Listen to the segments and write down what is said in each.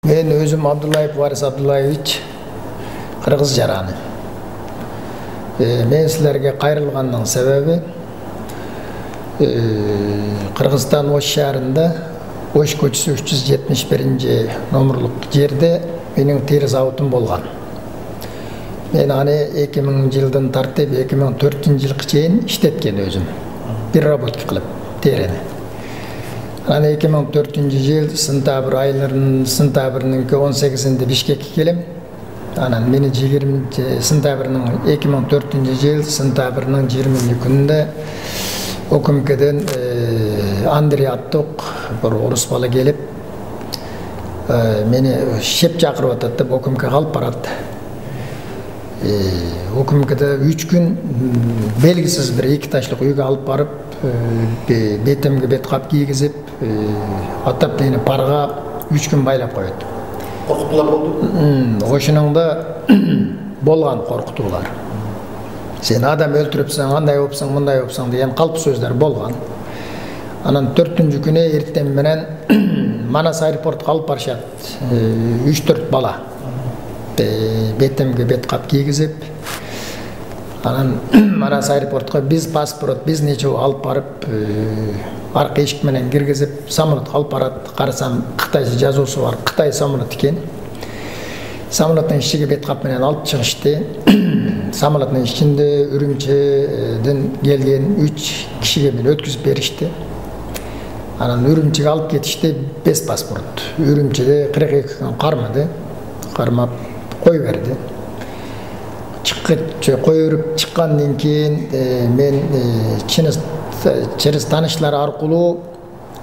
Мен өзім Абдуллаев Варис Абдуллаевич, Қырғыз жараны. Мен сілерге қайрылғанның себебі, Қырғызстан Ош шәрінде, Ош көчісі 371 номерлік жерде менің тері зауытым болған. Мен 2000 жылдан тартып 2004 жылғы чейін іштеткен өзім. Bir работа қылып терені. 2004 жыл сентябрь айыларының сентябрьнің 18-інде Бишкекке келем. Мені 20 сентябрьнің 2004 жыл сентябрьнің 20 күнінде Окумкеден Андрей аттық бір орыс бала келіп, мені шеп шақырып атады деп Окумке қалып барады. Окумкеде 3 күн белгісіз бір 2 ташлық үйге алып барып, бетімге бет қап кигізіп, атап мені парға 3 күн байлап қойды. Қорқытулар болды? Ошыныңда болған қорқытулар. Сен адам өлтіріпсің, андай опсың, мұндай опсың деген қалып сөздер болған. Анан 4-ші күні ертең менен Манас аэропорт қалып баршады. 3-4 бала. Бетімге бет қап кигізіп, анан Манас аэропортқа біз паспорт, біз нечеу алып барып, арқа ешік менен кіргізіп, самолет алып барады. Қарасам, Қытайсы жазусы бар, Қытай самолет екен. Самолеттің ішіге бет қап менен алып шығышты. Самолеттің ішінде Үрімчіден келген 3 кішіге мен өткізіп берішті. Анан Үрімчіге алып кетішті 5 паспорт. Үрімчіде 42 күн қармады. Қармап қой берді. Қой өріп шыққаннан кейін мен через танышлар арқылы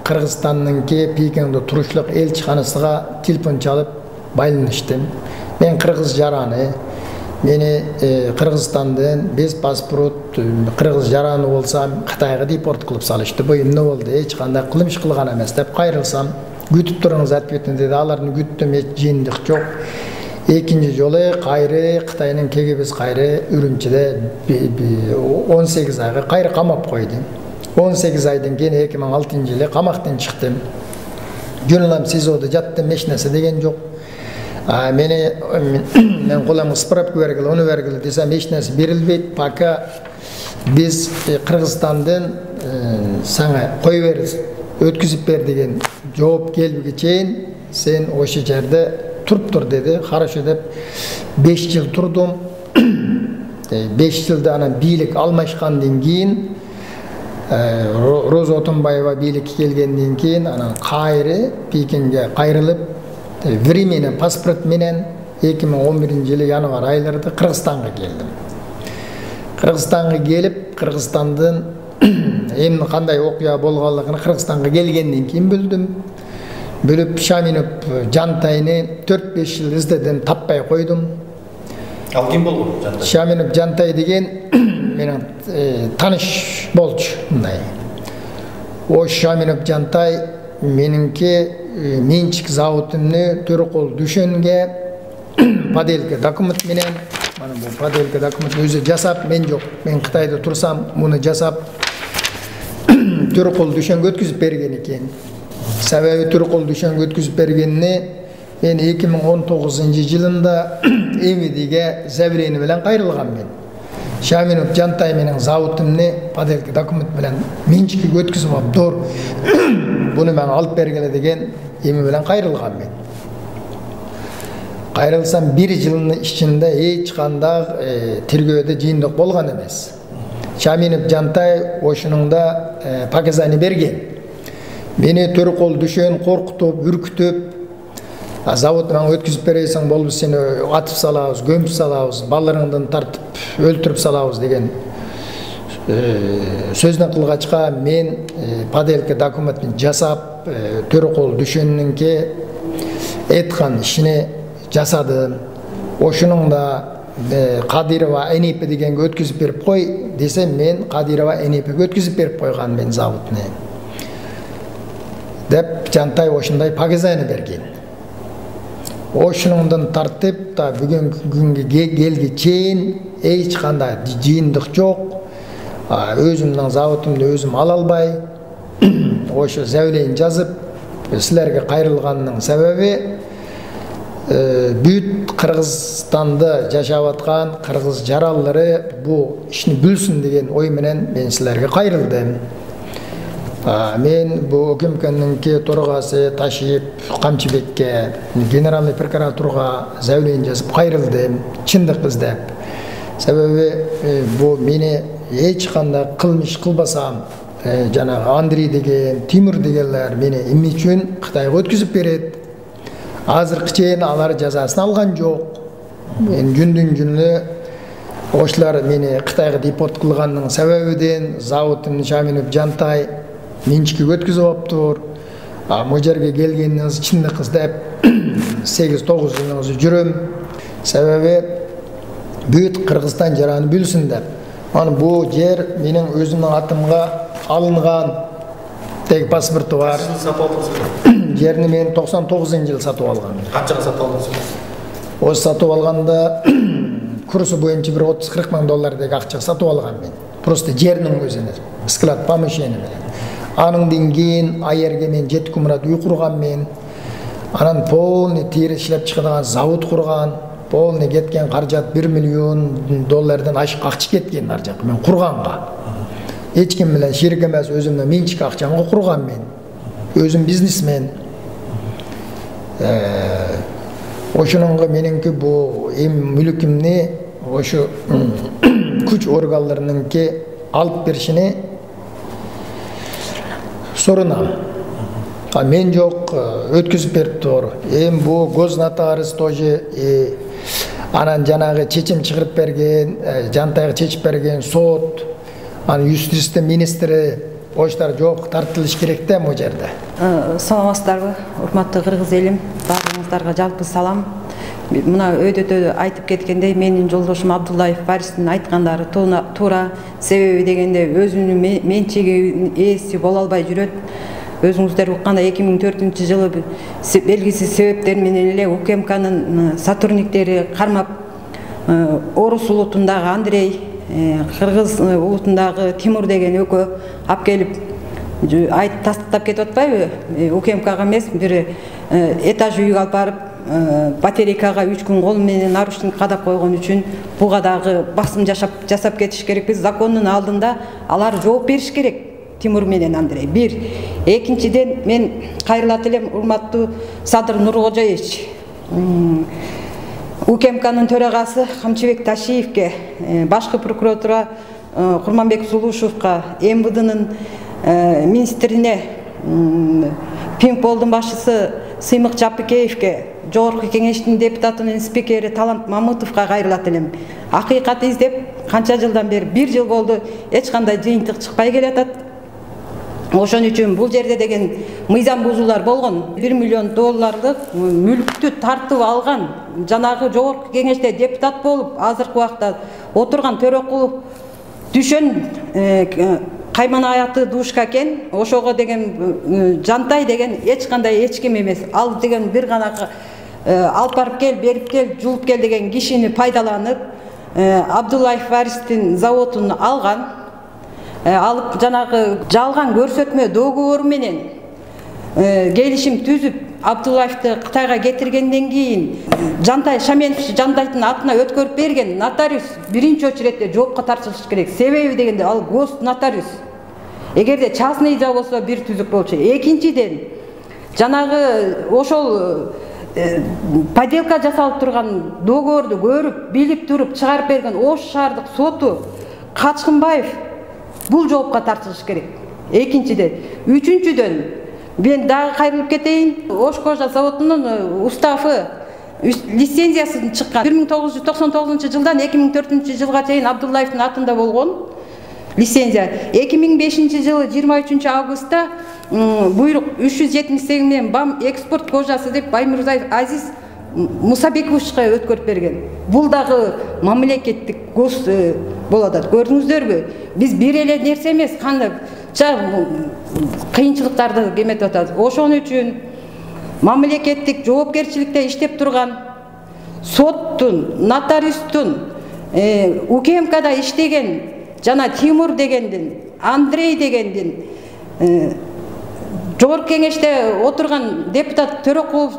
Қырғызстанның Пекинде тұрушылық елшіханасыға телефон çalып байланыштым. Мен Қырғыз жараны, мені Қырғызстандан 5 паспорт Қырғыз жараны болсам Қытайға депорт қылып салышты. Бұл не болды? Ешқандай қылмыш қылған емес деп қайрылсам, күтіп тұрыңыз ответін деді. Алардың күттім, жиындық жоқ. Екінші жолы қайры Қытайның KGB'si қайры Үрімчіде 18 айға қайры қамап қойды. 18 айдан кейін 2006 жылы қамақтан шықтым. Жөнлам СИЗОда жаттым, ешнәрсе деген жоқ. Мен қоламға справка бергілі, оны бергілі десем, ешнәрсе берілбейді. Пока біз Қырғызстандан саңа қой беріз, өткізіп бер деген жауап келбіге чейін, сен осы жерде тұрып тұр деді. Хорошо деп 5 жыл тұрдым. 5 жылда ана билік алмашқандан кейін, Роза Отынбаева билікке келгеннен кейін, ана қайры Пекинге қайрылып, временно паспорт менен 2011 жылы январ айларда Қырғызстанға келдім. Қырғызстанға келіп, Қырғызстандан емді қандай оқия болғанлығын Қырғызстанға келгеннен кейін білдім. Бөліп Шаминов Жантайны 4-5 жыл іздедім, таппай қойдым. Ал кім болды Жантай? Шаминов Жантай деген менің таныш болчу. О Шаминов Жантай меніңке меншік зауытымны Төрөкол Дүшенге поделка документ менен, бұл поделка документ өзі жасап, мен жоқ, мен Қытайда тұрсам, мұны жасап Төрөкол Дүшенге өткізіп берген екен. Себебі Төрөкол Дүшенге өткізіп бергеніне мен 2019 жылында Эмидиге зәбірені білен қайрылған мен. Шаминов Жантай менің зауытымны поделка документ білен меншікке өткізіп алып, дор, бұны мен алып бергелі деген еми білен қайрылған мен. Қайрылсам 1 жылының ішінде ешқандай тергөөдө жиындық болған емес. Шаминов Жантай ошыныңда показания берген. Мені Төрөкол Дүшен қорқытып, үркітіп, заводынан өткізіп бересің, болып сені атып салауыз, көміп салауыз, балаларыңдан тартып, өлтіріп салауыз деген сөзінен қылғачқа мен поделка документін жасап, Төрөкол Дүшенніңке етқан ішіне жасадым. Ошыныңда Қадирова Энипе дегенге өткізіп беріп қой десем, мен Қадирова Энипеге өткізіп беріп қойған мен заводыны. Деп Жантай ошындай показания берген. Ошыныңдан тартып, бүгін күнге келге чейін ешқандай жиындық жоқ. Өзімнің заводымды өзім ала албай, ошы зәулейін жазып, сілерге қайрылғанның себебі Büyük Kırgızstanda жашап аткан кыргыз жараллары bu işini bilsin деген ой менен мен силерге кайрылдым. Мен bu ÖKMK'nınki төрагасы Ташип Камчыбекке, генеральный прокуратурга заявление жазып кайрылдым, чындык издеп. Себеби bu мени эч кандай кылмыш кылбасам, жанагы Андрей деген, Тимур дегенлер мени эмне үчүн Кытайга өткүзүп берет? Азыркы чейин алар жазасын алган жок. Мен жүндүн ошолар мени Кытайга депорт кылганның себебиден Завутун Шаминов Жантай менчикке өткүзүп алыптыр. Бу жерге келгениңиз чындык издеп 8-9 жылыңызды жүрөм. Себеби бүт Кыргызстан жараны билсин деп. Аны бу жер менин өзүмдүн атымга алынган тег паспорту бар. Жерни мен 99-жылы сатып алгам. Канчага сатып алдыңыз? Осы сатып алганда курсу боюнча bir 30-40 мың доллар деги акча сатып алгам мен. Просто жернин өзүнө, склад помещение менен. Аныңдан кийин аерге мен 7 кумрат үй курган мен. Анан полный тери иштеп чыгыдыган завод курган. Полный кеткен каражат 1 миллион доллардан ашык акча кеткен ар жак мен курганга. Эч ким менен шерик эмес, өзүмдүн менчик акчамга курган мен. Өзүм бизнесмен. Ошонунга менинки бу эми мүлүкүмдү ошо күч органдарыныңки алып беришини сурунам. Мен жок, өткүзүп бериптир. Эми бу гознотарис тоже анан жанагы чечим чыгарып берген, Жантайга чечип берген сот, анан юстиция министри ошолар жок тартылыш керек да бул жерде. Саламатсыздарбы, урматтуу кыргыз элим, баарыңыздарга жалпы салам. Мына өйдөтө айтып кеткендей, менин жолдошум Абдуллаев Фарistин айткандары туура. Себеби дегенде өзүнүн менчиги ээси боло албай жүрөт. Өзүңүздөр уккандай 2004-жылы белгисиз себептер менен эле УКМКнын сотрудниктери кармап, Орус улутундагы Андрей, Кыргыз улутундагы Тимур деген экөө алып келип тастыктап кетип атпайбы? УКМКга эмес, бир этаж үйгө алып барып, батарейкага 3 күн кол менен нарушник кадап койгон үчүн буга дагы басым жасап кетиш керекпиз. Закондун алдында алар жооп бериш керек. Тимур менен Андрей. Бир. Экинчиден мен кайрылат элем, урматтуу Садыр Нуркожоевич. УКМКнын төрагасы Камчыбек Ташиевке, башкы прокуратура Курманбек Сулушевка, МВДнын министрине, Пинполдун башчысы Сыймык Жапыкеевке, Жогорку кеңештин депутатынын спикери Талант Мамытовка кайрылат элем. Акыйкаты издеп канча жылдан бери 1 жыл болду, эч кандай жыйынтык чыкпай келатат. Ошон үчүн бул жерде деген мыйзам бузуулар болгон. 1 миллион долларлык мүлктү тартып алган, жанагы жогорку кеңеште депутат болуп, азыркы убакта отурган Төрөкулов Дүшөн каймана аяты душка экен. Ошого деген Жантай деген эч кандай эч ким эмес. Ал деген бир гана алып барып кел, берип кел, жулуп кел деген кишини пайдаланып, Абдуллаев Фаристин заводун алган. Алып жанагы жалган көрсөтмө договору менен келишим түзүп Абдуллаевди Кытайга кетиргенден кийин Жантай Шаменов Жантайдын атына өткөрүп берген нотариус биринчи очередде жоопко тартылыш керек. Себеби дегенде ал гос нотариус. Эгерде частный жа болсо бир түзүк болчу. Экинчиден жанагы ошол поделка жасалып турган договорду көрүп, билип туруп чыгарып берген Ош шаардык соту Качкынбаев бул жоопко тартылыш керек. Экинчиден, үчүнчүдөн мен дагы кайрылып кетейин. Ош кожа заводунун уставы лицензиясы чыккан 1999-жылдан 2004-жылга чейин Абдуллаевдин атында болгон лицензия. 2005-жылы 23 августта буйрук 378 менен БАМ экспорт кожасы деп Баймурзаев Азиз Мусабековичке өткөрүп берген. Бул дагы мамлекеттик гос болот. Көрдүңүздөрбү? Биз бир эле нерсе эмес, кандай кыйынчылыктарды кеметип атат. Ошон үчүн мамлекеттик жоопкерчиликте иштеп турган соттун, нотариустун, УКМКда иштеген жана Тимур дегендин, Андрей дегендин, жогорку кеңеште отурган депутат Төрөкулов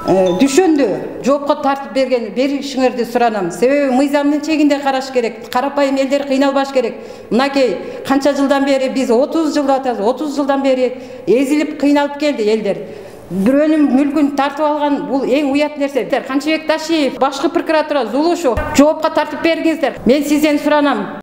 düşөндү жоопко тартып беришиңерди суранам. Себеби мыйзамдын чегинде караш керек. Карапайым элдер кыйналбаш керек. Мынакей канча жылдан бери биз 30 жыл атабыз. 30 жылдан бери эзилип кыйналып келди элдер. Бирөөнүн мүлкүн тартып алган бул эң уят нерсе. Канчыбек Ташиев, башкы прокуратура Зулушев жоопко тартып бергиңиздер. Мен сизден суранам.